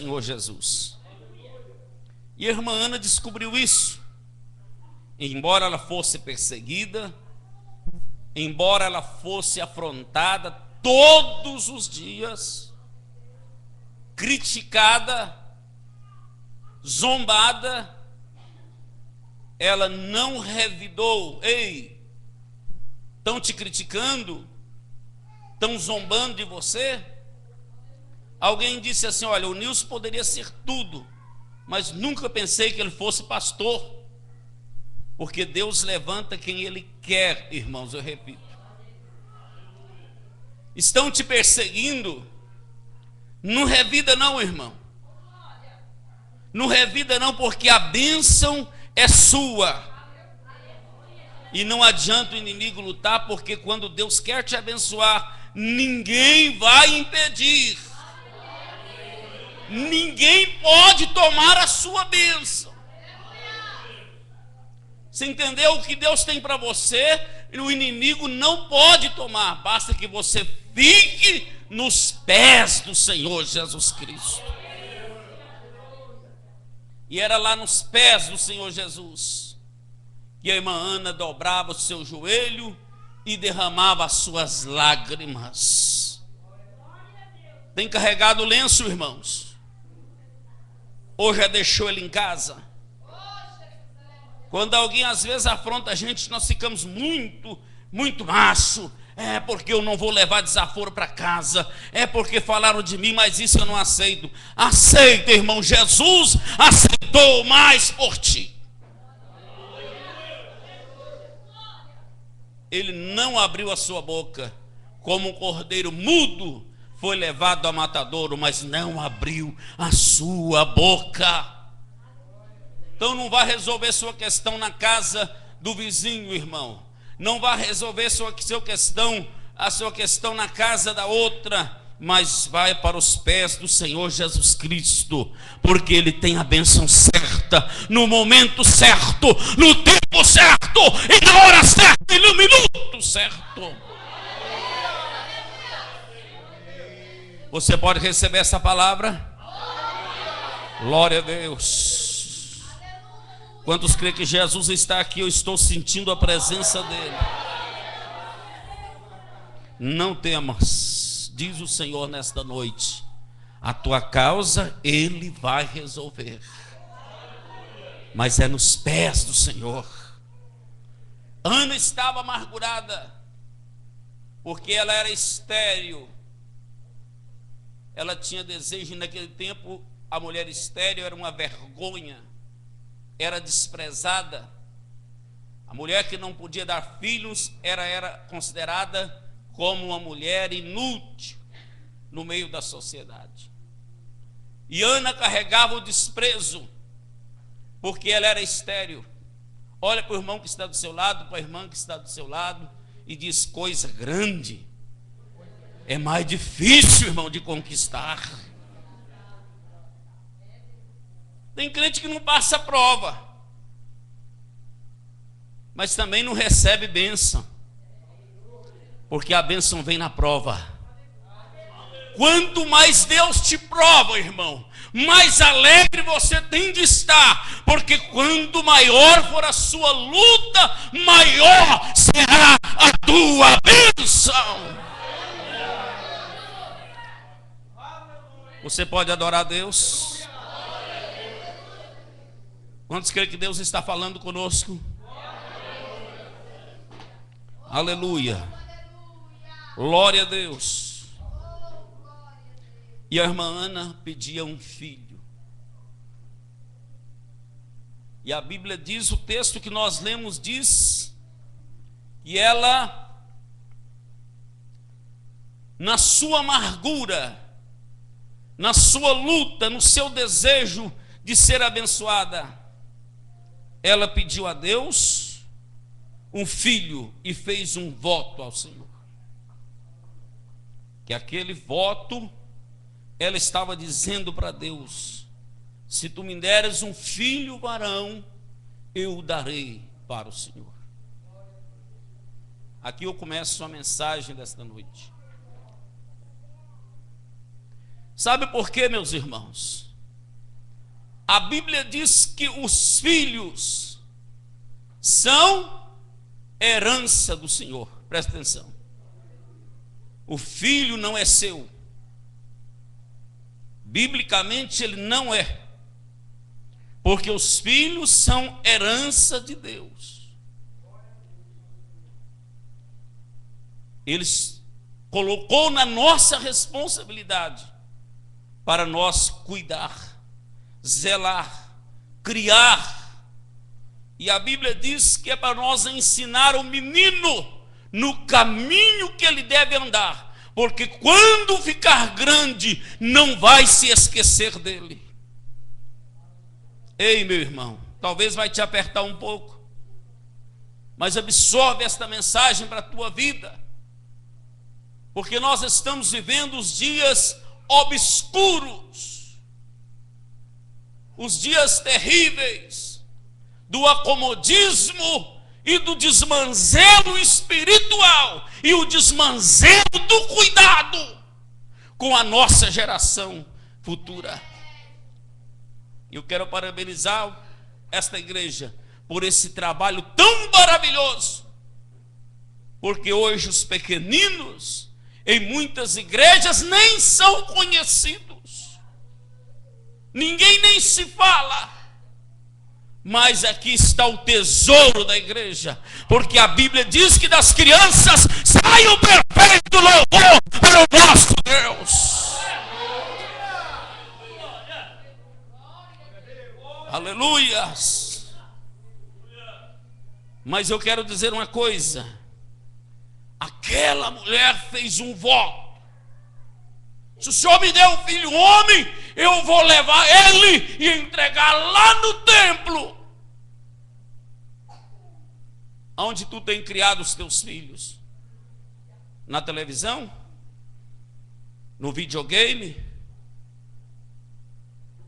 Senhor Jesus. E a irmã Ana descobriu isso. Embora ela fosse perseguida, embora ela fosse afrontada todos os dias, criticada, zombada, ela não revidou. Ei, estão te criticando? Estão zombando de você? Alguém disse assim: olha, o Nilson poderia ser tudo, mas nunca pensei que ele fosse pastor. Porque Deus levanta quem Ele quer, irmãos, eu repito. Estão te perseguindo? Não revida não, irmão. Não revida não, porque a bênção é sua. E não adianta o inimigo lutar, porque quando Deus quer te abençoar, ninguém vai impedir. Ninguém pode tomar a sua bênção. Você entendeu o que Deus tem para você? O inimigo não pode tomar. Basta que você fique nos pés do Senhor Jesus Cristo. E era lá nos pés do Senhor Jesus que a irmã Ana dobrava o seu joelho e derramava as suas lágrimas. Tem carregado o lenço, irmãos? Ou já deixou ele em casa? Quando alguém às vezes afronta a gente, nós ficamos muito macho. É porque eu não vou levar desaforo para casa. É porque falaram de mim, mas isso eu não aceito. Aceita, irmão. Jesus aceitou mais por ti. Ele não abriu a sua boca. Como um cordeiro mudo foi levado ao matadouro, mas não abriu a sua boca. Então não vai resolver sua questão na casa do vizinho, irmão. Não vai resolver a sua questão na casa da outra, mas vai para os pés do Senhor Jesus Cristo, porque Ele tem a bênção certa, no momento certo, no tempo certo, e na hora certa, e no minuto certo. Você pode receber essa palavra? Glória a Deus. Quantos creem que Jesus está aqui? Eu estou sentindo a presença dele. Não temas, diz o Senhor nesta noite. A tua causa Ele vai resolver. Mas é nos pés do Senhor. Ana estava amargurada, porque ela era estéril. Ela tinha desejo, e naquele tempo a mulher estéril era uma vergonha. Era desprezada. A mulher que não podia dar filhos era considerada como uma mulher inútil no meio da sociedade. E Ana carregava o desprezo, porque ela era estéril. Olha para o irmão que está do seu lado, para a irmã que está do seu lado, e diz: coisa grande é mais difícil, irmão, de conquistar. Tem crente que não passa prova, mas também não recebe bênção, porque a bênção vem na prova. Quanto mais Deus te prova, irmão, mais alegre você tem de estar, porque quanto maior for a sua luta, maior será a tua bênção. Você pode adorar a Deus? Quantos creem que Deus está falando conosco? Aleluia. Glória a Deus. E a irmã Ana pedia um filho. E a Bíblia diz, o texto que nós lemos diz, que ela, na sua amargura, na sua luta, no seu desejo de ser abençoada, ela pediu a Deus um filho e fez um voto ao Senhor. Que aquele voto, ela estava dizendo para Deus: se tu me deres um filho varão, eu o darei para o Senhor. Aqui eu começo a mensagem desta noite. Sabe por quê, meus irmãos? A Bíblia diz que os filhos são herança do Senhor. Presta atenção. O filho não é seu. Biblicamente ele não é. Porque os filhos são herança de Deus. Ele colocou na nossa responsabilidade para nós cuidar, zelar, criar. E a Bíblia diz que é para nós ensinar o menino no caminho que ele deve andar, porque quando ficar grande não vai se esquecer dele. Ei, meu irmão, talvez vai te apertar um pouco, mas absorve esta mensagem para a tua vida, porque nós estamos vivendo os dias obscuros, os dias terríveis do acomodismo e do desmanzelo espiritual e o desmanzelo do cuidado com a nossa geração futura. Eu quero parabenizar esta igreja por esse trabalho tão maravilhoso, porque hoje os pequeninos em muitas igrejas nem são conhecidos, ninguém nem se fala, mas aqui está o tesouro da igreja, porque a Bíblia diz que das crianças sai o perfeito louvor para o nosso Deus. Aleluias. Mas eu quero dizer uma coisa: aquela mulher fez um voto. Se o Senhor me der um filho homem, eu vou levar ele e entregar lá no templo. Onde tu tem criado os teus filhos? Na televisão? No videogame?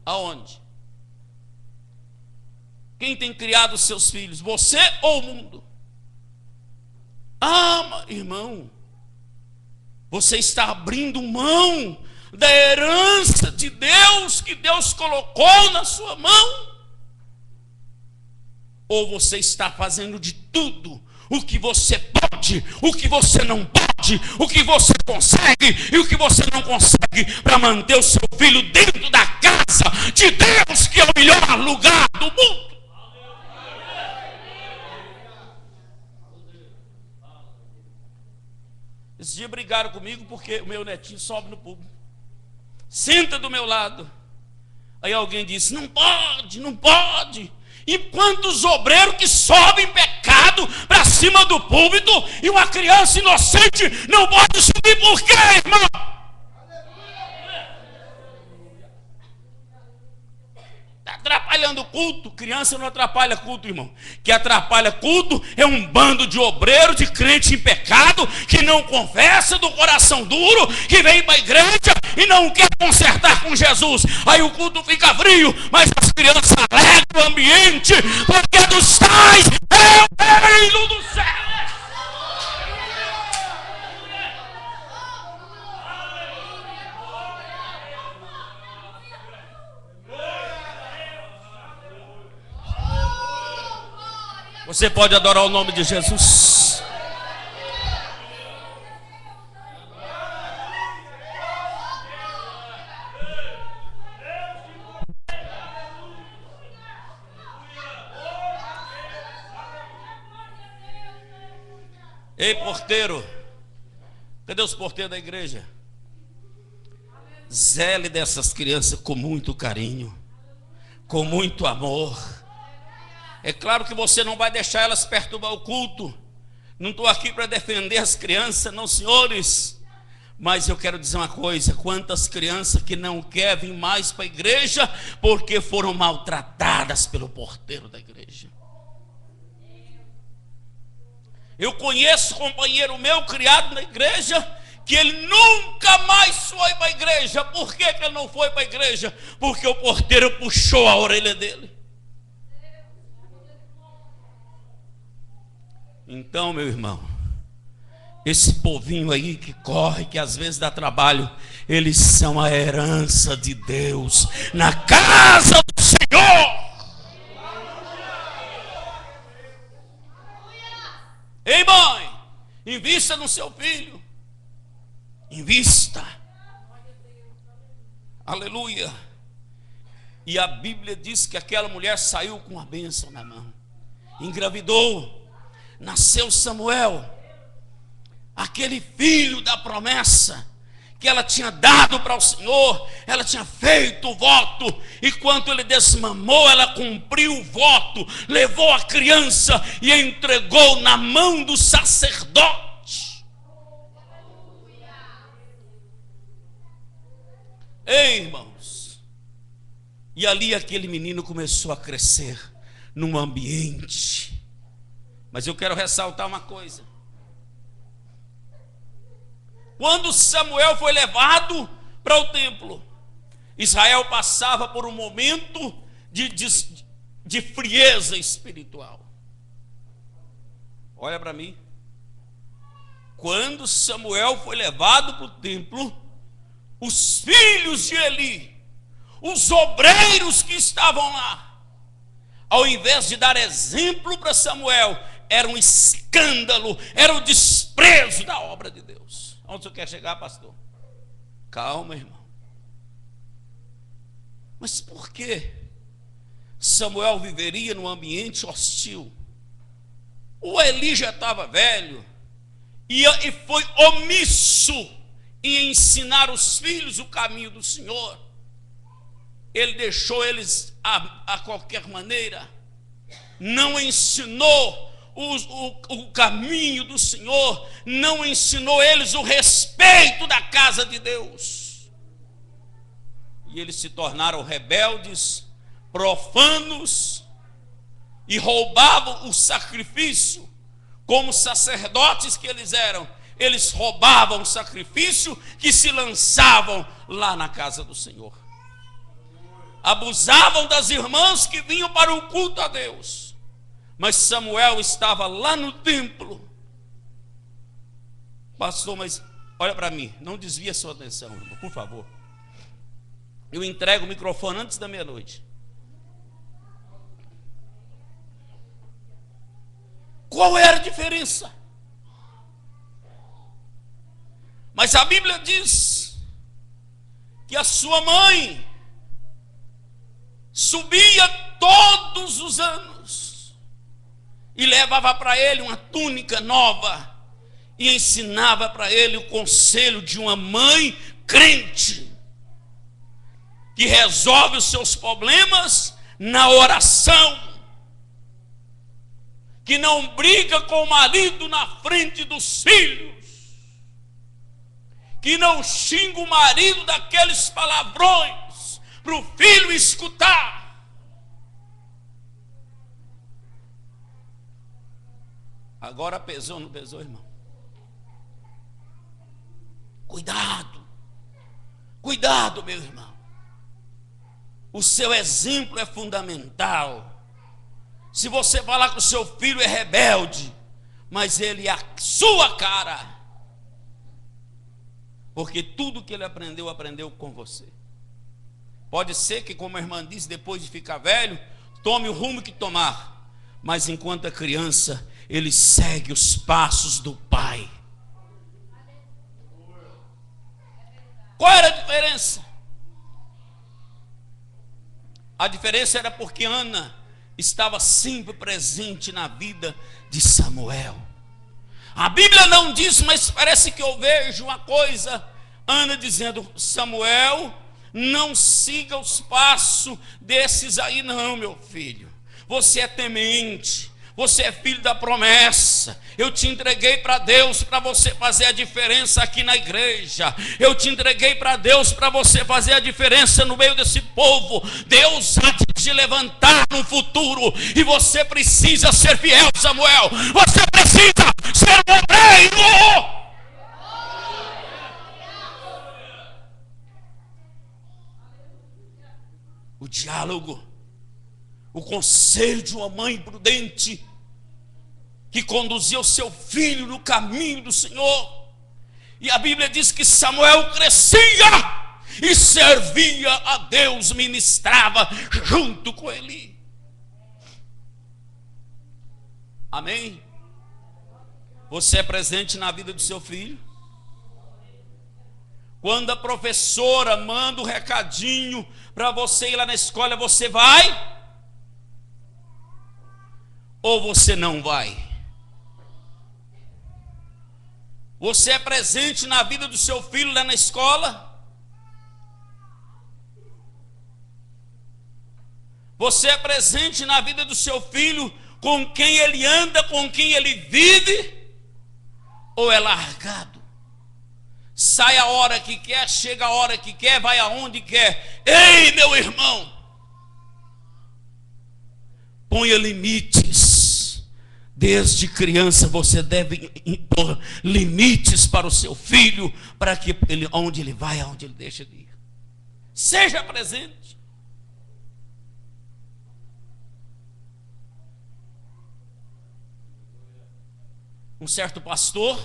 Aonde? Quem tem criado os seus filhos? Você ou o mundo? Ah, irmão, você está abrindo mão da herança de Deus que Deus colocou na sua mão? Ou você está fazendo de tudo o que você pode, o que você não pode, o que você consegue e o que você não consegue para manter o seu filho dentro da casa de Deus, que é o melhor lugar do mundo? Esse dia brigaram comigo porque o meu netinho sobe no púlpito, senta do meu lado. Aí alguém disse: não pode, não pode. E quantos obreiros que sobem em pecado para cima do púlpito, e uma criança inocente não pode subir, por quê, irmão? Está atrapalhando o culto. Criança não atrapalha culto, irmão. Que atrapalha culto é um bando de obreiros, de crente em pecado, que não confessa, do coração duro, que vem para a igreja e não quer consertar com Jesus. Aí o culto fica frio, mas as crianças alegram o ambiente, porque dos tais é o reino do céu. Você pode adorar o nome de Jesus. Ei, porteiro, cadê os porteiros da igreja? Zele dessas crianças com muito carinho, com muito amor. É claro que você não vai deixar elas perturbar o culto. Não estou aqui para defender as crianças, não, senhores. Mas eu quero dizer uma coisa: quantas crianças que não querem vir mais para a igreja porque foram maltratadas pelo porteiro da igreja. Eu conheço companheiro meu criado na igreja, que ele nunca mais foi para a igreja. Por que ele não foi para a igreja? Porque o porteiro puxou a orelha dele. Então, meu irmão, esse povinho aí que corre, que às vezes dá trabalho, eles são a herança de Deus na casa do Senhor. invista no seu filho. Invista. Aleluia. E a Bíblia diz que aquela mulher saiu com a bênção na mão, engravidou, nasceu Samuel, aquele filho da promessa que ela tinha dado para o Senhor. Ela tinha feito o voto, e quando ele desmamou, ela cumpriu o voto, levou a criança e a entregou na mão do sacerdote. Ei, irmãos, e ali aquele menino começou a crescer num ambiente. Mas eu quero ressaltar uma coisa: quando Samuel foi levado para o templo, Israel passava por um momento de frieza espiritual. Olha para mim. Quando Samuel foi levado para o templo, os filhos de Eli, os obreiros que estavam lá, ao invés de dar exemplo para Samuel, era um escândalo, era o desprezo da obra de Deus. Onde você quer chegar, pastor? Calma, irmão. Mas por que Samuel viveria num ambiente hostil? O Eli já estava velho e foi omisso em ensinar os filhos o caminho do Senhor. Ele deixou eles a qualquer maneira, não ensinou o caminho do Senhor, não ensinou eles o respeito da casa de Deus, e eles se tornaram rebeldes, profanos, e roubavam o sacrifício. Como sacerdotes que eles eram, eles roubavam o sacrifício que se lançavam lá na casa do Senhor, abusavam das irmãs que vinham para o culto a Deus. Mas Samuel estava lá no templo. Pastor, mas olha para mim, não desvie a sua atenção, irmão, por favor. Eu entrego o microfone antes da meia-noite. Qual era a diferença? Mas a Bíblia diz que a sua mãe subia todos os anos e levava para ele uma túnica nova e ensinava para ele o conselho de uma mãe crente, que resolve os seus problemas na oração, que não briga com o marido na frente dos filhos, que não xinga o marido daqueles palavrões para o filho escutar. Agora pesou ou não pesou, irmão? Cuidado, cuidado, meu irmão. O seu exemplo é fundamental. Se você falar que o seu filho é rebelde, mas ele é a sua cara, porque tudo que ele aprendeu, aprendeu com você. Pode ser que, como a irmã diz, depois de ficar velho, tome o rumo que tomar, mas enquanto é criança, ele segue os passos do pai. Qual era a diferença? A diferença era porque Ana estava sempre presente na vida de Samuel. A Bíblia não diz, mas parece que eu vejo uma coisa, Ana dizendo: Samuel, não siga os passos desses aí não, meu filho. Você é temente, você é filho da promessa. Eu te entreguei para Deus para você fazer a diferença aqui na igreja. Eu te entreguei para Deus para você fazer a diferença no meio desse povo. Deus há de te levantar no futuro e você precisa ser fiel, Samuel. Você precisa ser um obreiro. O diálogo, o conselho de uma mãe prudente que conduzia o seu filho no caminho do Senhor. E a Bíblia diz que Samuel crescia e servia a Deus, ministrava junto com ele. Amém? Você é presente na vida do seu filho? Quando a professora manda um recadinho para você ir lá na escola, você vai? Ou você não vai? Você é presente na vida do seu filho lá na escola? Você é presente na vida do seu filho com quem ele anda, com quem ele vive? Ou é largado? Sai a hora que quer, chega a hora que quer, vai aonde quer. Ei, meu irmão, ponha limites. Desde criança você deve impor limites para o seu filho, para que ele, onde ele vai, aonde ele deixa de ir. Seja presente. Um certo pastor,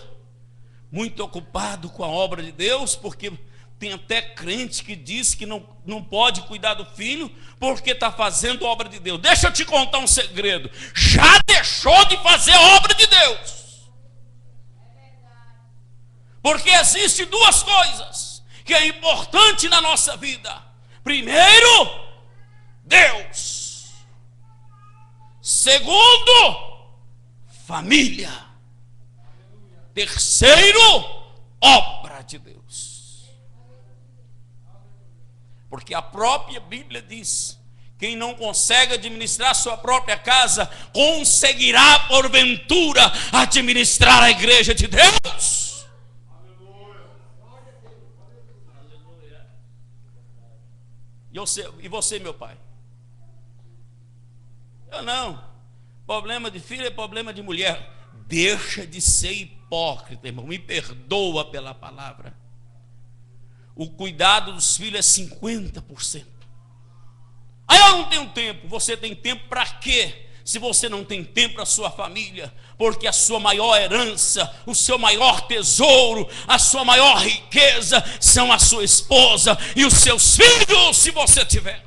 muito ocupado com a obra de Deus, porque tem até crente que diz que não pode cuidar do filho porque está fazendo a obra de Deus. Deixa eu te contar um segredo: já deixou de fazer a obra de Deus. Porque existem duas coisas que é importante na nossa vida. Primeiro, Deus. Segundo, família. Terceiro, obra de Deus. Porque a própria Bíblia diz: quem não consegue administrar sua própria casa, conseguirá porventura administrar a igreja de Deus. E você, meu pai? Eu não. Problema de filho é problema de mulher. Deixa de ser hipócrita, irmão. Me perdoa pela palavra. O cuidado dos filhos é 50%. Aí eu não tenho tempo. Você tem tempo para quê? Se você não tem tempo para a sua família, porque a sua maior herança, o seu maior tesouro, a sua maior riqueza são a sua esposa e os seus filhos, se você tiver.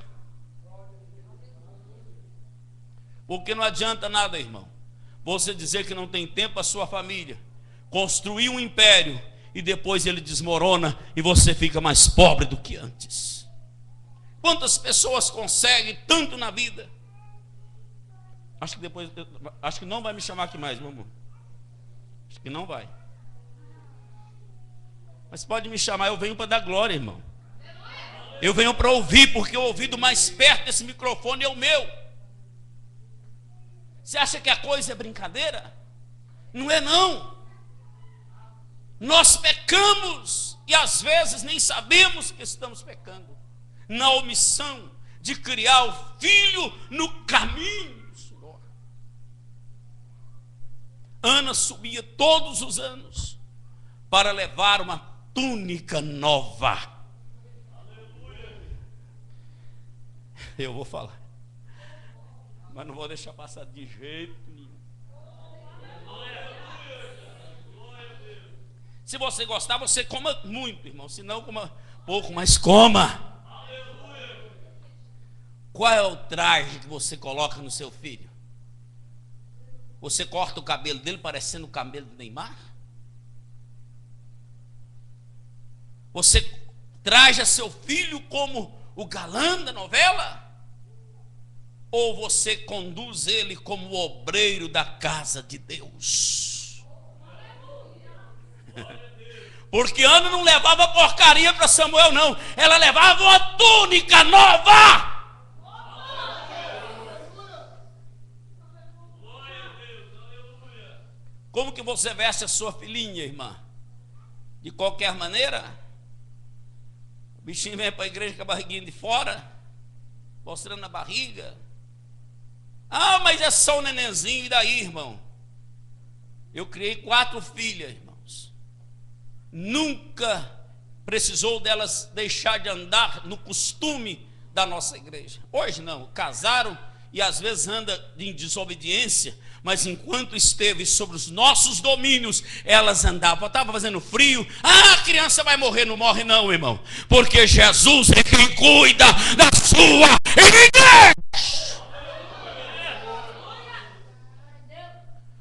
Porque não adianta nada, irmão, você dizer que não tem tempo para a sua família, construir um império e depois ele desmorona e você fica mais pobre do que antes. Quantas pessoas conseguem tanto na vida? Acho que não vai me chamar aqui mais, meu amor. Acho que não vai. Mas pode me chamar, eu venho para dar glória, irmão. Eu venho para ouvir, porque o ouvido mais perto desse microfone é o meu. Você acha que a coisa é brincadeira? Não é não. Nós pecamos e às vezes nem sabemos que estamos pecando, na omissão de criar o filho no caminho do Senhor. Ana subia todos os anos para levar uma túnica nova. Eu vou falar, mas não vou deixar passar de jeito nenhum. Se você gostar, você coma muito, irmão. Se não, coma pouco, mas coma. Qual é o traje que você coloca no seu filho? Você corta o cabelo dele parecendo o cabelo do Neymar? Você traja seu filho como o galã da novela? Ou você conduz ele como o obreiro da casa de Deus? Porque Ana não levava porcaria para Samuel, não. Ela levava uma túnica nova. Como que você veste a sua filhinha, irmã? De qualquer maneira? O bichinho vem para a igreja com a barriguinha de fora, mostrando a barriga. Ah, mas é só um nenenzinho, e daí, irmão? Eu criei 4 filhas, irmãos. Nunca precisou delas deixar de andar no costume da nossa igreja. Hoje não, casaram e às vezes anda em desobediência, mas enquanto esteve sobre os nossos domínios, elas andavam. Estava fazendo frio, a criança vai morrer. Não morre não, irmão, porque Jesus é quem cuida da sua igreja.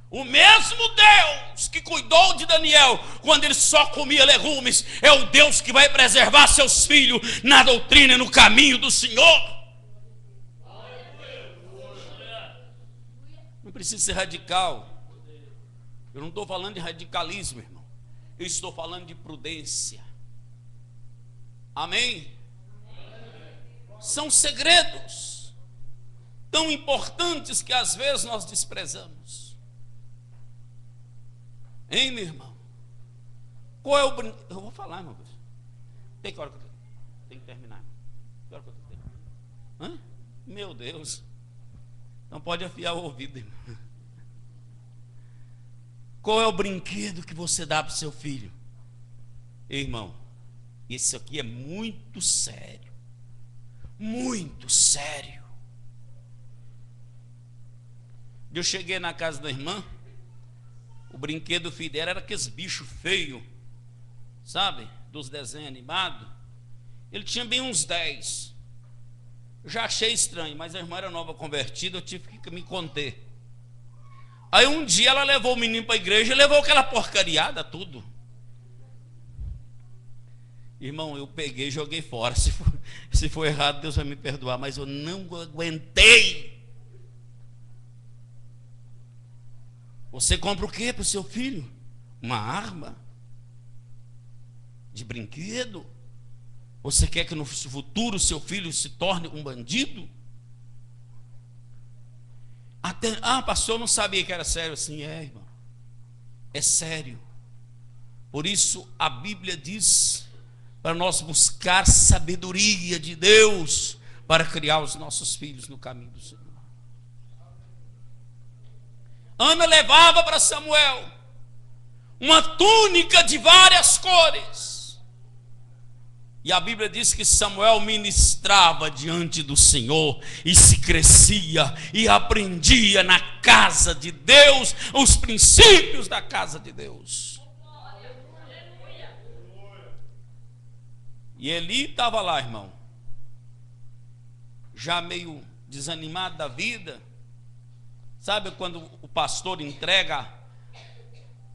O mesmo Deus que que cuidou de Daniel quando ele só comia legumes é o Deus que vai preservar seus filhos na doutrina e no caminho do Senhor. Não precisa ser radical. Eu não estou falando de radicalismo, irmão. Eu estou falando de prudência. Amém? São segredos tão importantes que às vezes nós desprezamos. Hein, meu irmão? Qual é o brinquedo? Eu vou falar, meu Deus. Tem que hora que eu tenho que terminar. Que hora que eu tenho que terminar? Hã? Meu Deus. Não pode afiar o ouvido, irmão. Qual é o brinquedo que você dá para o seu filho? Irmão, isso aqui é muito sério. Muito sério. Eu cheguei na casa da irmã, o brinquedo do filho dela era aqueles bichos feios, sabe? Dos desenhos animados. Ele tinha bem uns 10. Já achei estranho, mas a irmã era nova convertida, eu tive que me conter. Aí um dia ela levou o menino para a igreja e levou aquela porcariada tudo. Irmão, eu peguei e joguei fora. Se for errado, Deus vai me perdoar, mas eu não aguentei. Você compra o que para o seu filho? Uma arma? De brinquedo? Você quer que no futuro seu filho se torne um bandido? Pastor, eu não sabia que era sério assim. É, irmão, é sério. Por isso a Bíblia diz para nós buscar sabedoria de Deus para criar os nossos filhos no caminho do Senhor. Ana levava para Samuel uma túnica de várias cores. E a Bíblia diz que Samuel ministrava diante do Senhor e se crescia e aprendia na casa de Deus os princípios da casa de Deus. E Eli estava lá, irmão, já meio desanimado da vida. Sabe quando o pastor entrega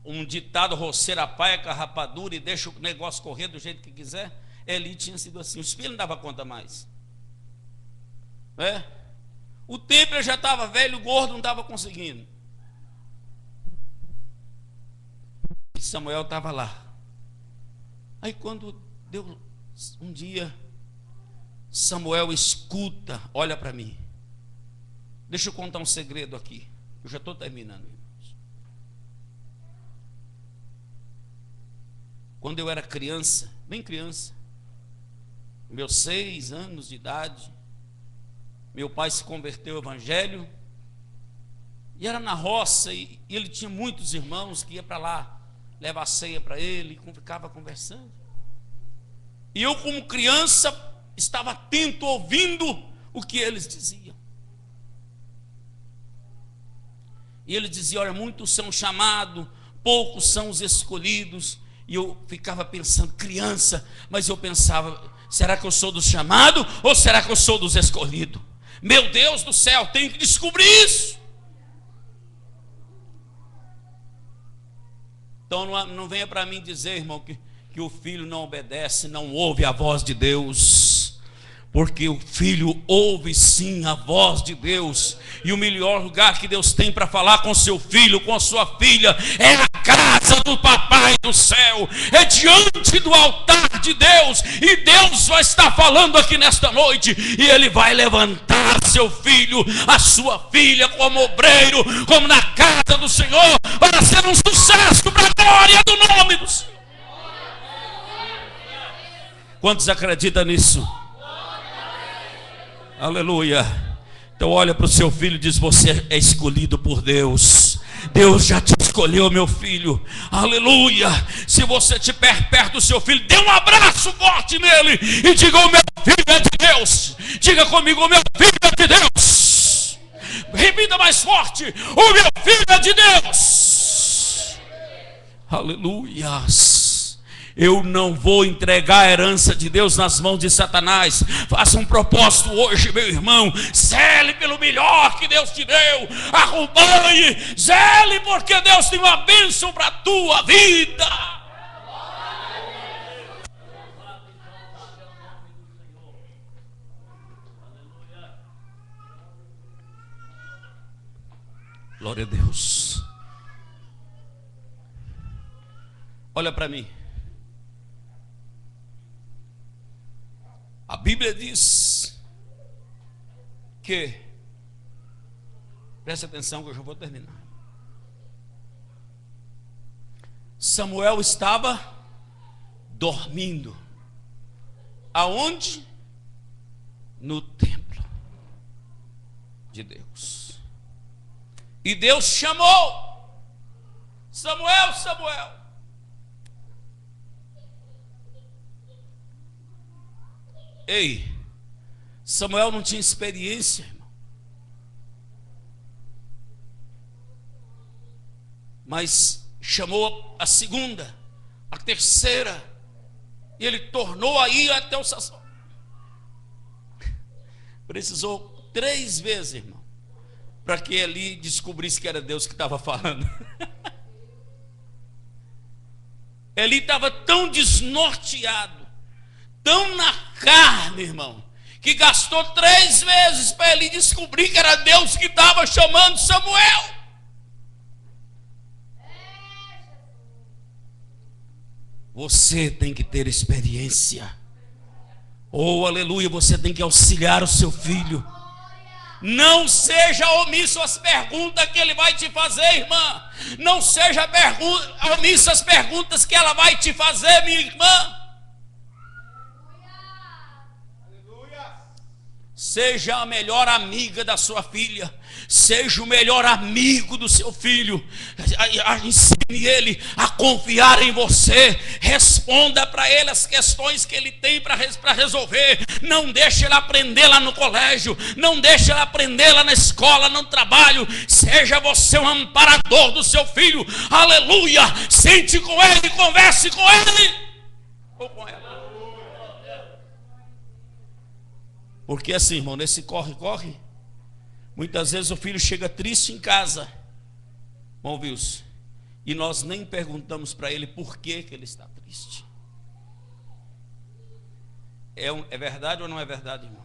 um ditado roceira, paia, carrapadura e deixa o negócio correr do jeito que quiser? Eli tinha sido assim. Os filhos não davam conta mais. O templo já estava velho, o gordo não estava conseguindo. E Samuel estava lá. Aí quando deu um dia, Samuel escuta, olha para mim. Deixa eu contar um segredo aqui. Eu já estou terminando, irmãos. Quando eu era criança, bem criança, meus 6 anos de idade, meu pai se converteu ao evangelho, e era na roça, e ele tinha muitos irmãos que iam para lá levar ceia para ele, e ficava conversando. E eu, como criança, estava atento, ouvindo o que eles diziam. E ele dizia: olha, muitos são chamados, poucos são os escolhidos. E eu ficava pensando, criança, mas eu pensava, será que eu sou dos chamados ou será que eu sou dos escolhidos? Meu Deus do céu, tenho que descobrir isso. Então não venha para mim dizer, irmão, que o filho não obedece, não ouve a voz de Deus. Porque o filho ouve sim a voz de Deus. E o melhor lugar que Deus tem para falar com seu filho, com a sua filha, é a casa do papai do céu. É diante do altar de Deus. E Deus vai estar falando aqui nesta noite. E Ele vai levantar seu filho, a sua filha, como obreiro, como na casa do Senhor, para ser um sucesso para a glória do nome do Senhor. Quantos acreditam nisso? Aleluia. Então olha para o seu filho e diz: você é escolhido por Deus. Deus já te escolheu, meu filho. Aleluia. Se você estiver perto do seu filho, dê um abraço forte nele e diga: o meu filho é de Deus. Diga comigo: o meu filho é de Deus. Repita mais forte: o meu filho é de Deus. Aleluias. Eu não vou entregar a herança de Deus nas mãos de Satanás. Faça um propósito hoje, meu irmão. Zele pelo melhor que Deus te deu. Acompanhe, zele, porque Deus tem uma bênção para a tua vida. Glória a Deus. Olha para mim. A Bíblia diz que, preste atenção que eu já vou terminar. Samuel estava dormindo. Aonde? No templo de Deus. E Deus chamou: Samuel, Samuel. Ei, Samuel não tinha experiência, irmão. Mas chamou a segunda, a terceira, e ele tornou a ir até o sacerdote. Precisou 3 vezes, irmão, para que Eli descobrisse que era Deus que estava falando. Eli estava tão desnorteado, tão na carne, irmão, que gastou 3 vezes para Eli descobrir que era Deus que estava chamando Samuel. Você tem que ter experiência. Oh, aleluia, você tem que auxiliar o seu filho. Não seja omisso às perguntas que ele vai te fazer, irmã. Não seja omisso às perguntas que ela vai te fazer, minha irmã. Seja a melhor amiga da sua filha. Seja o melhor amigo do seu filho. Ensine ele a confiar em você. Responda para ele as questões que ele tem para resolver. Não deixe ele aprender lá no colégio. Não deixe ele aprender lá na escola, no trabalho. Seja você um amparador do seu filho. Aleluia. Sente com ele, converse com ele ou com ela. Porque assim, irmão, nesse corre-corre, muitas vezes o filho chega triste em casa, irmão Wilson, e nós nem perguntamos para ele por que ele está triste. É verdade ou não é verdade, irmão?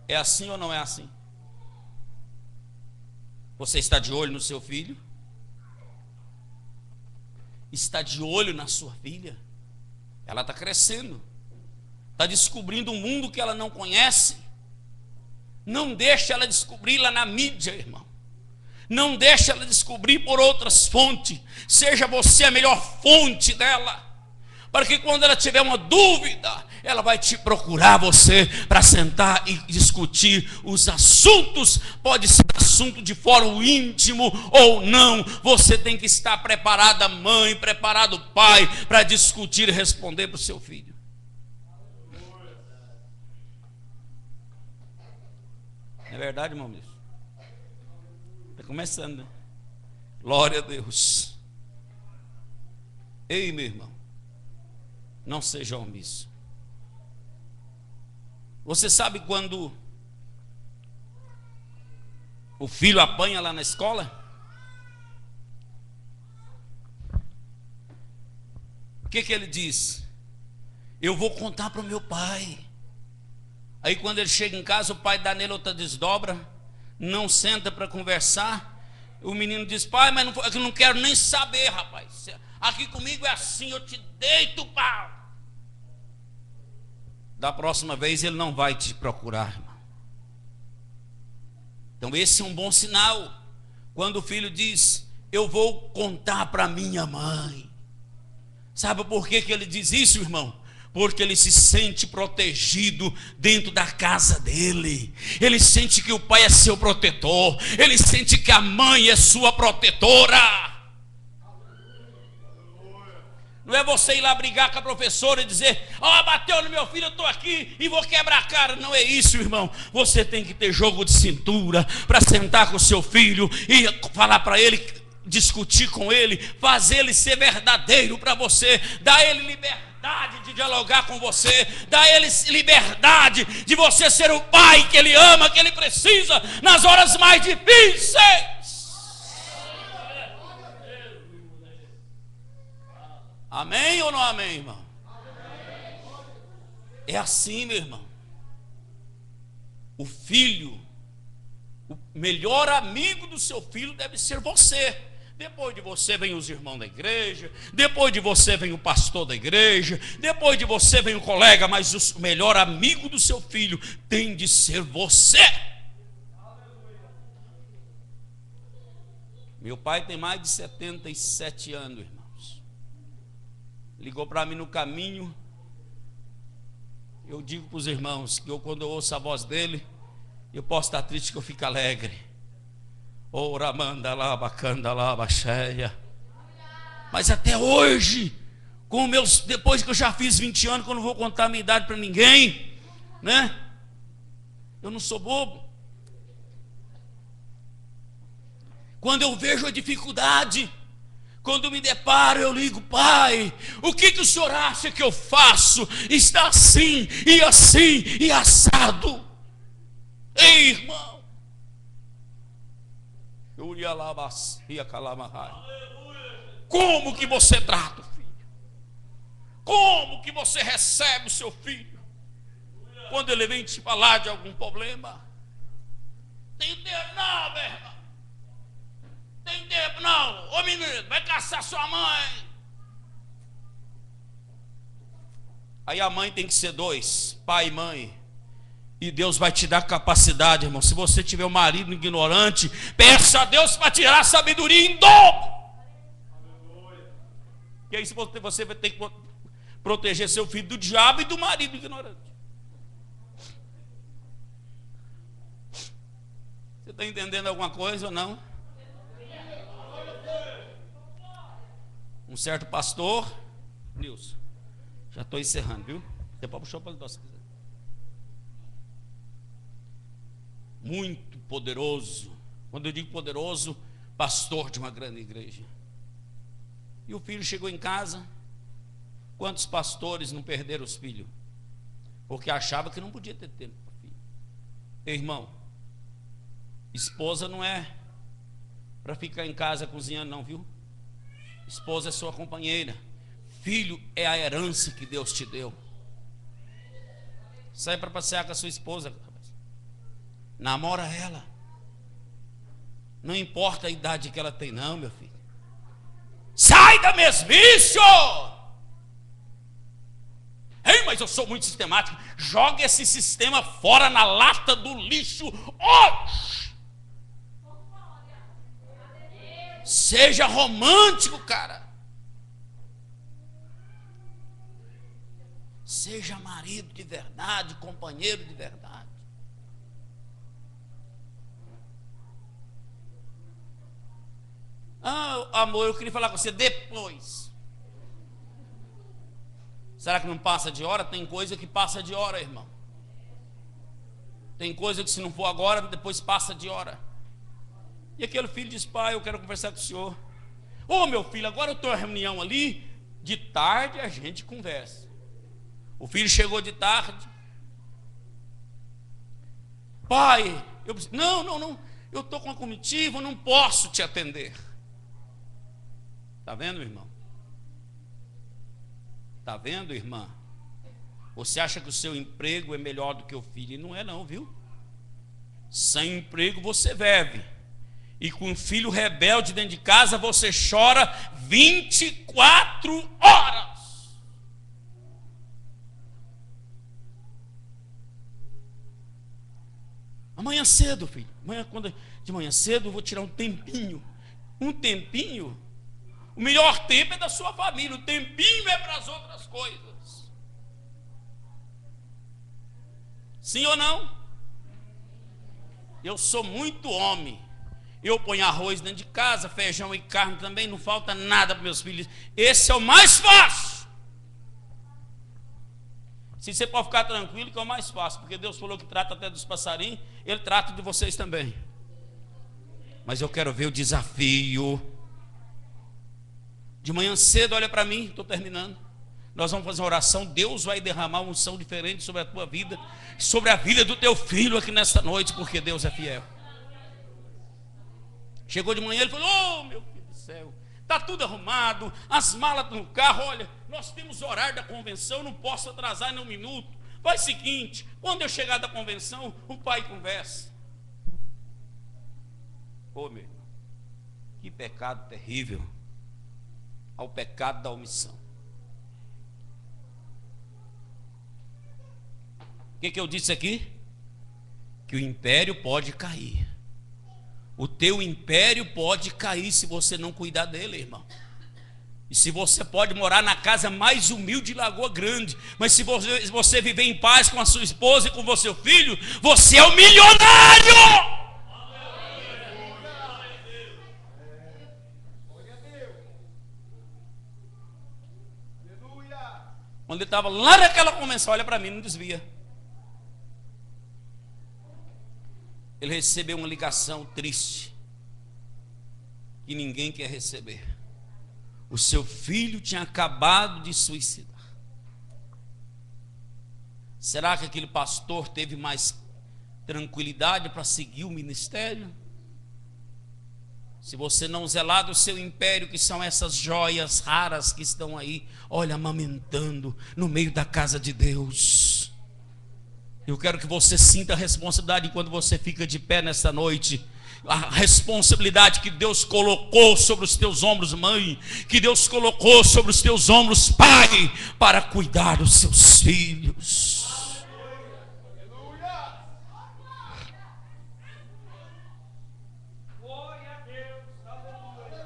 É assim ou não é assim? Você está de olho no seu filho? Está de olho na sua filha? Ela está crescendo. Está descobrindo um mundo que ela não conhece. Não deixe ela descobrir lá na mídia, irmão. Não deixe ela descobrir por outras fontes. Seja você a melhor fonte dela. Para que quando ela tiver uma dúvida, ela vai te procurar você para sentar e discutir os assuntos. Pode ser assunto de fórum íntimo ou não. Você tem que estar preparada, mãe, preparado, pai, para discutir e responder para o seu filho. É verdade, irmão? Está começando, né? Glória a Deus. Ei, meu irmão, não seja omisso. Você sabe quando o filho apanha lá na escola? O que ele diz? Eu vou contar para o meu pai. Aí quando ele chega em casa, o pai dá nele outra desdobra, não senta para conversar. O menino diz: pai, mas eu não quero nem saber, rapaz. Aqui comigo é assim, eu te deito o pau. Da próxima vez ele não vai te procurar, irmão. Então esse é um bom sinal. Quando o filho diz: eu vou contar para minha mãe. Sabe por que ele diz isso, irmão? Porque ele se sente protegido dentro da casa dele. Ele sente que o pai é seu protetor. Ele sente que a mãe é sua protetora. Não é você ir lá brigar com a professora e dizer: ó, bateu no meu filho, eu estou aqui e vou quebrar a cara. Não é isso, irmão. Você tem que ter jogo de cintura para sentar com o seu filho e falar para ele discutir com ele, fazer ele ser verdadeiro para você, dar ele liberdade de dialogar com você, dar ele liberdade de você ser o pai que ele ama, que ele precisa nas horas mais difíceis. Amém ou não amém, irmão? É assim, meu irmão. O filho, o melhor amigo do seu filho deve ser você. Depois de você vem os irmãos da igreja, depois de você vem o pastor da igreja, depois de você vem o colega, mas o melhor amigo do seu filho tem de ser você. Meu pai tem mais de 77 anos, irmãos. Ligou para mim no caminho. Eu digo para os irmãos que quando eu ouço a voz dele, eu posso estar triste que eu fico alegre. Ora, manda lá, bacana lá, baixeia. Mas até hoje, depois que eu já fiz 20 anos, que eu não vou contar a minha idade para ninguém, né? Eu não sou bobo. Quando eu vejo a dificuldade, quando eu me deparo, eu ligo: pai, o que o senhor acha que eu faço? Está assim, e assado. Ei, irmão. Como que você trata o filho? Como que você recebe o seu filho? Quando ele vem te falar de algum problema? Tem tempo não, meu irmão. Tem tempo não. Ô menino, vai caçar sua mãe. Aí a mãe tem que ser dois, pai e mãe. E Deus vai te dar capacidade, irmão. Se você tiver um marido ignorante, peça a Deus para tirar a sabedoria em dobro. E aí você vai ter que proteger seu filho do diabo e do marido ignorante. Você está entendendo alguma coisa ou não? Um certo pastor, Nilson, já estou encerrando, viu? Depois puxou para o se quiser. Muito poderoso. Quando eu digo poderoso, pastor de uma grande igreja. E o filho chegou em casa. Quantos pastores não perderam os filhos? Porque achava que não podia ter tempo para o filho. Irmão, esposa não é para ficar em casa cozinhando não, viu? Esposa é sua companheira. Filho é a herança que Deus te deu. Sai para passear com a sua esposa. Namora ela. Não importa a idade que ela tem não, meu filho. Sai da mesmice! Ei, mas eu sou muito sistemático. Joga esse sistema fora na lata do lixo hoje. Seja romântico, cara. Seja marido de verdade, companheiro de verdade. Ah, amor, eu queria falar com você depois. Será que não passa de hora? Tem coisa que passa de hora, irmão. Tem coisa que se não for agora, depois passa de hora. E aquele filho diz: pai, eu quero conversar com o senhor. Ô, meu filho, agora eu estou em reunião ali. De tarde a gente conversa. O filho chegou de tarde. Pai, eu disse: não, eu estou com uma comitiva, eu não posso te atender. Está vendo, irmão? Está vendo, irmã? Você acha que o seu emprego é melhor do que o filho? E não é não, viu? Sem emprego você vive. E com um filho rebelde dentro de casa você chora 24 horas. Amanhã cedo, filho. De manhã cedo eu vou tirar um tempinho. Um tempinho. O melhor tempo é da sua família. O tempinho é para as outras coisas. Sim ou não? Eu sou muito homem. Eu ponho arroz dentro de casa, feijão e carne também. Não falta nada para meus filhos. Esse é o mais fácil. Se você pode ficar tranquilo, que é o mais fácil. Porque Deus falou que trata até dos passarinhos. Ele trata de vocês também. Mas eu quero ver o desafio. De manhã cedo, olha para mim, estou terminando. Nós vamos fazer uma oração. Deus vai derramar uma unção diferente sobre a tua vida, sobre a vida do teu filho aqui nesta noite, porque Deus é fiel. Chegou de manhã, ele falou: oh, meu filho do céu, está tudo arrumado, as malas no carro. Olha, nós temos horário da convenção, não posso atrasar nem um minuto. Faz o seguinte, quando eu chegar da convenção, o pai conversa. Ô, meu irmão, que pecado terrível, ao pecado da omissão. O que eu disse aqui? Que o império pode cair. O teu império pode cair se você não cuidar dele, irmão. E se você pode morar na casa mais humilde de Lagoa Grande, mas se você viver em paz com a sua esposa e com o seu filho, você é um milionário! Quando ele estava lá naquela convenção, olha para mim, não desvia. Ele recebeu uma ligação triste, que ninguém quer receber. O seu filho tinha acabado de suicidar. Será que aquele pastor teve mais tranquilidade para seguir o ministério? Se você não zelar do seu império, que são essas joias raras que estão aí, olha, amamentando no meio da casa de Deus. Eu quero que você sinta a responsabilidade enquanto você fica de pé nesta noite. A responsabilidade que Deus colocou sobre os teus ombros, mãe, que Deus colocou sobre os teus ombros, pai, para cuidar dos seus filhos.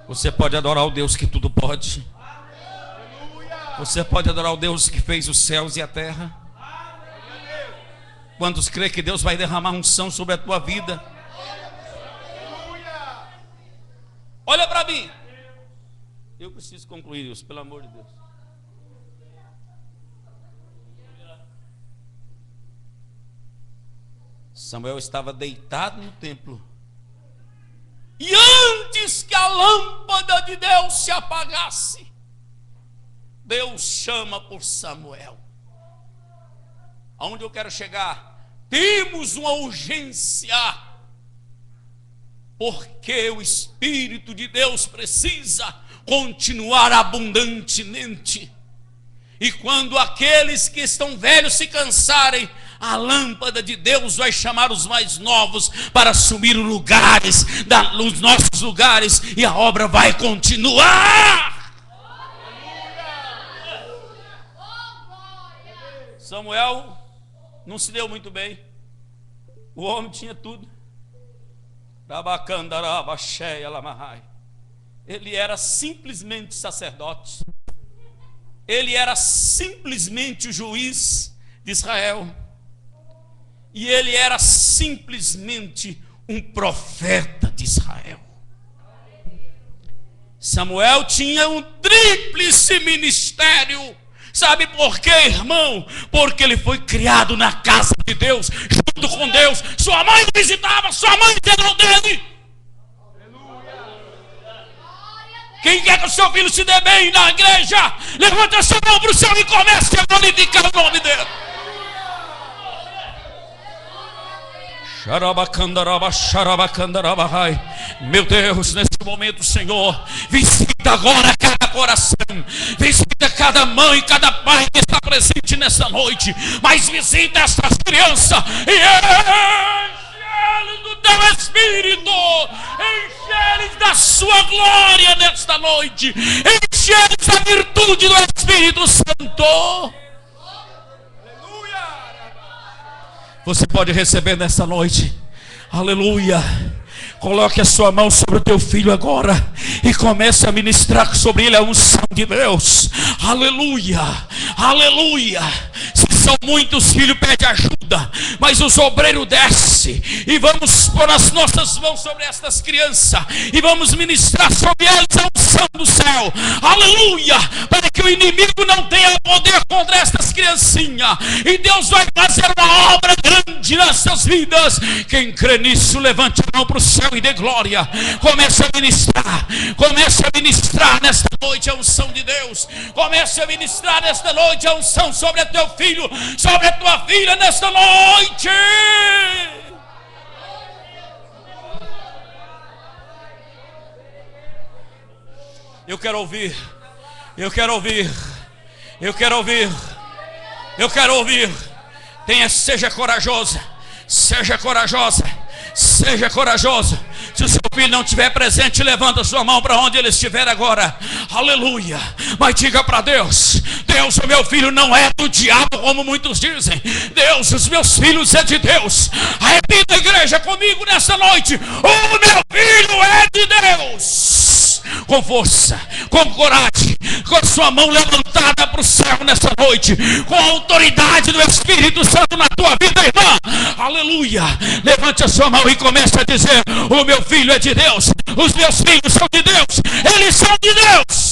Você pode adorar o Deus que tudo pode. Você pode adorar o Deus que fez os céus e a terra. Quantos crê que Deus vai derramar unção sobre a tua vida? Olha para mim. Eu preciso concluir isso, pelo amor de Deus. Samuel estava deitado no templo. E antes que a lâmpada de Deus se apagasse, Deus chama por Samuel. Aonde eu quero chegar? Temos uma urgência, porque o Espírito de Deus precisa continuar abundantemente. E quando aqueles que estão velhos se cansarem, a lâmpada de Deus vai chamar os mais novos para assumir os lugares, os nossos lugares, e a obra vai continuar. Samuel não se deu muito bem. O homem tinha tudo. Ele era simplesmente sacerdote. Ele era simplesmente o juiz de Israel. E ele era simplesmente um profeta de Israel. Samuel tinha um tríplice ministério. Sabe por quê, irmão? Porque ele foi criado na casa de Deus, junto com Deus. Sua mãe visitava, sua mãe entendeu dele. Quem quer que o seu filho se dê bem na igreja, levanta a sua mão para o céu e comece a glorificar o nome dele. Meu Deus, nesse momento, Senhor, visita agora cada coração, visita cada mãe, cada pai que está presente nessa noite, mas visita essas crianças e enche-eles do teu Espírito, enche-eles da sua glória nesta noite, enche-eles da virtude do Espírito Santo. Você pode receber nessa noite. Aleluia. Coloque a sua mão sobre o teu filho agora e comece a ministrar sobre ele a unção de Deus. Aleluia. Aleluia. Se são muitos, filho, pede ajuda, mas os obreiros descem e vamos pôr as nossas mãos sobre estas crianças e vamos ministrar sobre eles a unção proteção do céu, aleluia, para que o inimigo não tenha poder contra estas criancinhas, e Deus vai fazer uma obra grande nas suas vidas. Quem crê nisso, levante a mão para o céu e dê glória. Comece a ministrar nesta noite a unção de Deus. Comece a ministrar nesta noite a unção sobre o teu filho, sobre a tua filha nesta noite. Eu quero ouvir, eu quero ouvir, eu quero ouvir, eu quero ouvir. Seja corajosa, seja corajosa, seja corajosa. Se o seu filho não estiver presente, levanta a sua mão para onde ele estiver agora, aleluia. Mas diga para Deus: Deus, o meu filho não é do diabo, como muitos dizem. Deus, os meus filhos é de Deus. Repita, igreja, comigo nessa noite: o meu filho é de Deus. Com força, com coragem, com a sua mão levantada para o céu nessa noite, com a autoridade do Espírito Santo na tua vida, irmã, aleluia. Levante a sua mão e comece a dizer: o meu filho é de Deus, os meus filhos são de Deus, eles são de Deus.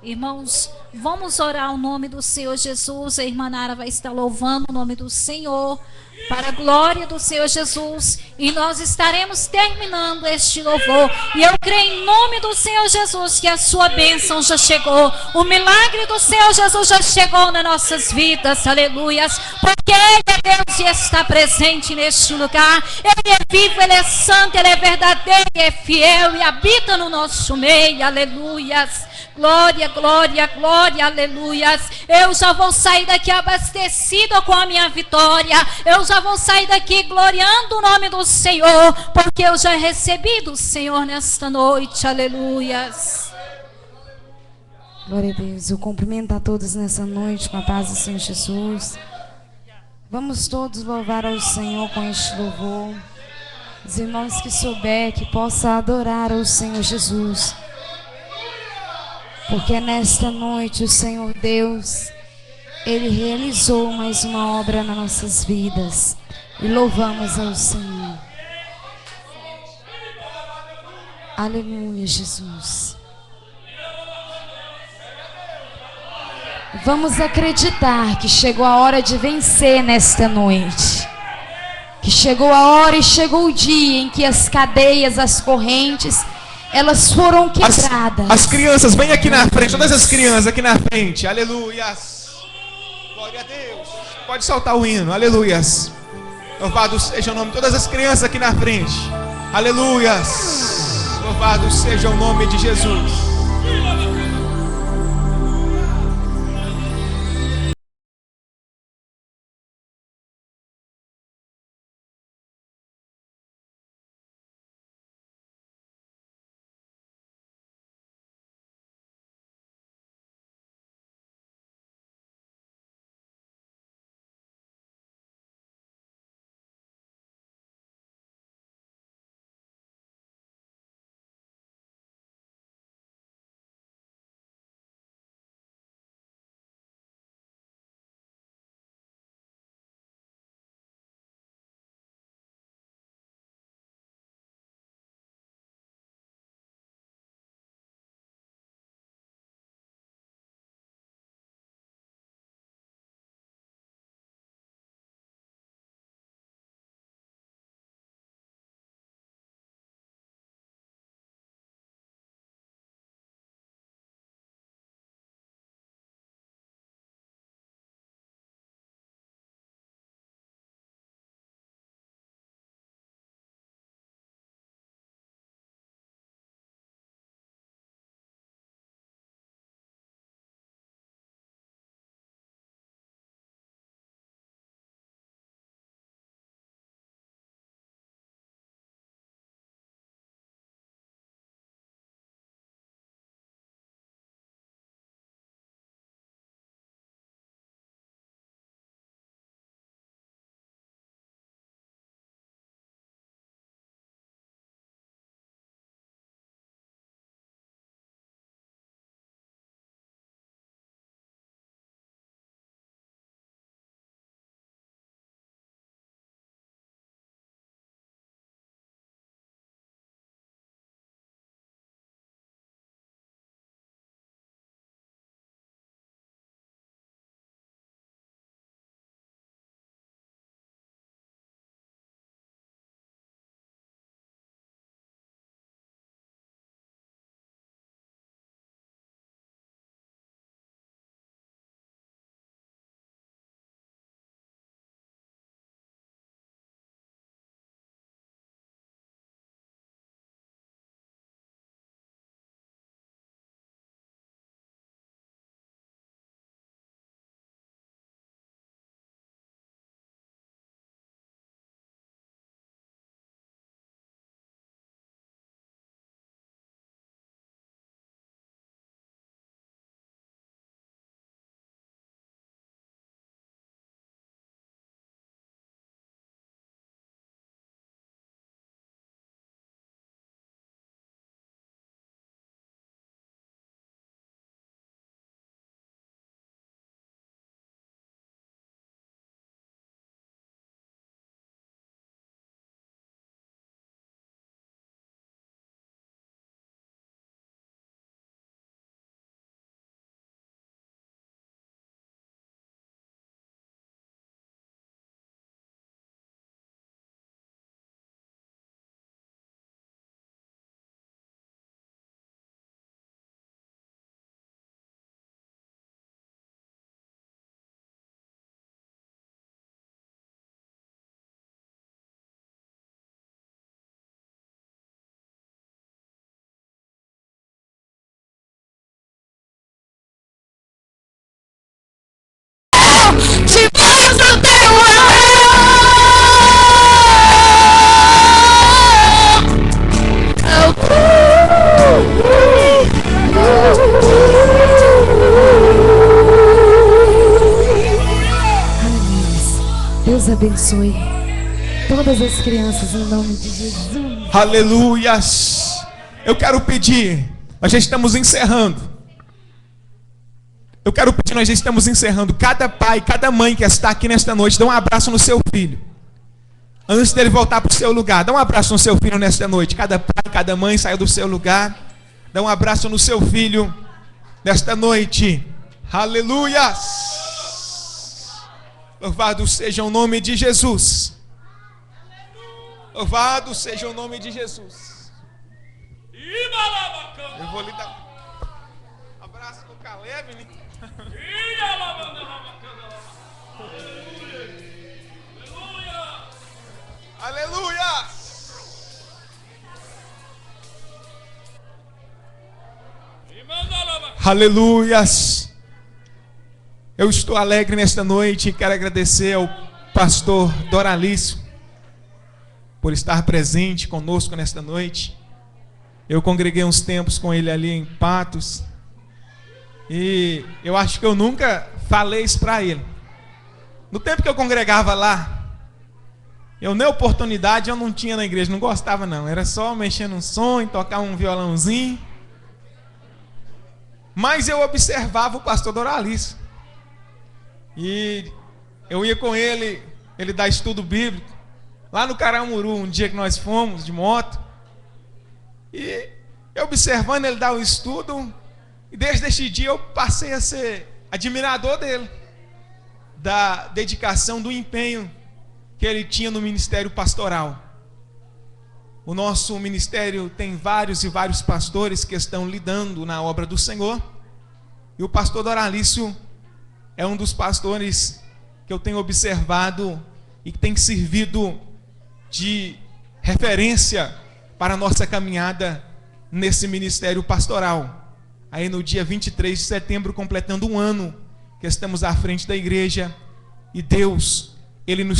Irmãos, vamos orar o nome do Senhor Jesus. A irmã Nara vai estar louvando o nome do Senhor, para a glória do Senhor Jesus. E nós estaremos terminando este louvor. E eu creio em nome do Senhor Jesus que a sua bênção já chegou. O milagre do Senhor Jesus já chegou nas nossas vidas. Aleluias. Porque Ele é Deus e está presente neste lugar. Ele é vivo, Ele é santo, Ele é verdadeiro, Ele é fiel e habita no nosso meio. Aleluias. Glória, glória, glória, aleluias. Eu já vou sair daqui abastecida com a minha vitória. Eu já vou sair daqui gloriando o nome do Senhor, porque eu já recebi do Senhor nesta noite, aleluias. Glória a Deus. Eu cumprimento a todos nessa noite com a paz do Senhor Jesus. Vamos todos louvar ao Senhor com este louvor. Os irmãos que souber, que possa adorar ao Senhor Jesus. Porque nesta noite o Senhor Deus, Ele realizou mais uma obra nas nossas vidas. E louvamos ao Senhor. Aleluia, Jesus. Vamos acreditar que chegou a hora de vencer nesta noite. Que chegou a hora e chegou o dia em que as cadeias, as correntes, elas foram quebradas. As crianças, vem aqui na frente. Todas as crianças aqui na frente. Aleluias. Glória a Deus. Pode soltar o hino. Aleluias. Louvado seja o nome de todas as crianças aqui na frente. Aleluias. Louvado seja o nome de Jesus. abençoe todas as crianças em nome de Jesus. Aleluias. Eu quero pedir, nós já estamos encerrando. Nós já estamos encerrando. Cada pai, cada mãe que está aqui nesta noite, dá um abraço no seu filho. Antes dele voltar para o seu lugar, dá um abraço no seu filho nesta noite. Cada pai, cada mãe saiu do seu lugar. Dá um abraço no seu filho nesta noite. Aleluias. Louvado seja o nome de Jesus. Louvado seja o nome de Jesus. Eu vou lhe dar um abraço no Caleb, né? Aleluia! Aleluias! Eu estou alegre nesta noite e quero agradecer ao pastor Doralício por estar presente conosco nesta noite. Eu congreguei uns tempos com ele ali em Patos e eu acho que eu nunca falei isso para ele. No tempo que eu congregava lá, eu nem oportunidade eu não tinha na igreja, não gostava não. Era só mexer no som e tocar um violãozinho. Mas eu observava o pastor Doralício. E eu ia com ele dá estudo bíblico. Lá no Caramuru, um dia que nós fomos de moto. E eu observando ele dar o estudo. E desde esse dia eu passei a ser admirador dele. Da dedicação, do empenho que ele tinha no ministério pastoral. O nosso ministério tem vários e vários pastores que estão lidando na obra do Senhor. E o pastor Doralício é um dos pastores que eu tenho observado e que tem servido de referência para a nossa caminhada nesse ministério pastoral. Aí no dia 23 de setembro, completando um ano que estamos à frente da igreja. E Deus, Ele nos